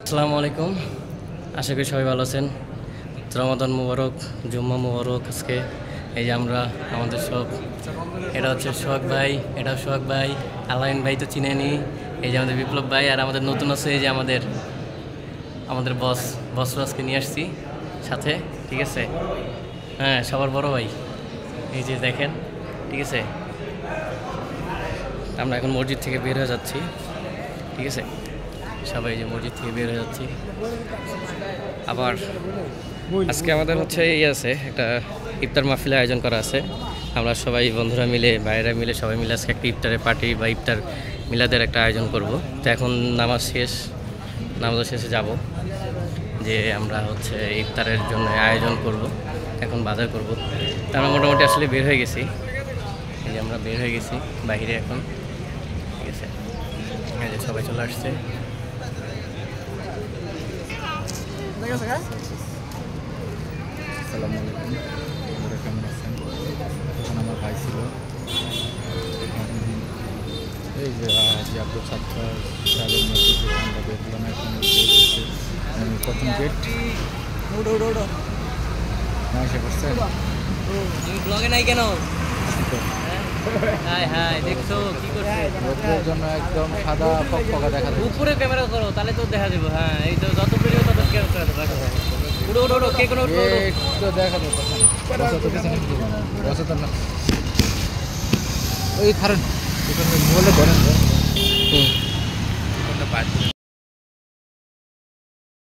আসসালামু আলাইকুম। আশা করি সবাই ভালো আছেন। রমাদান মুবারক, জুম্মা মুবারক। আজকে এই যে আমরা আমাদের সব, এটা হচ্ছে সোহাগ ভাই, এটাও সোহাগ ভাই, আলাইন ভাই তো চিনেনি। এই যে আমাদের বিপ্লব ভাই, আর আমাদের নতুন আছে এই যে আমাদের আমাদের বসরাজকে নিয়ে আসছি সাথে, ঠিক আছে। হ্যাঁ, সবার বড় ভাই, এই যে দেখেন, ঠিক আছে। আমরা এখন মসজিদ থেকে বের হয়ে যাচ্ছি, ঠিক আছে। সবাই যে মসজিদ থেকে বের হয়ে যাচ্ছি। আবার আজকে আমাদের হচ্ছে আছে একটা ইফতার মাহফিলের আয়োজন করা আছে। আমরা সবাই বন্ধুরা মিলে, ভাইয়েরা মিলে, সবাই মিলে আজকে একটা ইফতারের পার্টি বা ইফতার মিলাদের একটা আয়োজন করব। তো এখন নামাজ শেষে যাব, যে আমরা হচ্ছে ইফতারের জন্য আয়োজন করব, এখন বাজার করব। তো আমরা মোটামুটি আসলে বের হয়ে গেছি, এই যে আমরা বের হয়ে গেছি বাইরে এখন, ঠিক আছে। এই যে সবাই চলে আসছে। আসসালামু আলাইকুম, আপনারা কেমন আছেন? তখন আমার ভাই ছিল, এই যে আব্দুল সাত্তার সাহেবের মসজিদ আমরা দেখলাম। এখন প্রথম গেট এসে পড়ছে। তুমি ব্লগে নাই কেন? হাই হাই, দেখছো কি করছে? রোদের জন্য একদম সাদা ফকফকা দেখা যাচ্ছে। উপরে ক্যামেরা করো, তাহলে তো দেখা যাবে। হ্যাঁ, এই তো যত ভিডিও তত ক্যামেরা দেখো। উড়ো উড়ো উড়ো, কে কোনো উড়ো উড়ো। তো দেখা যাচ্ছে না, ওই কারণ বলে ধরেন।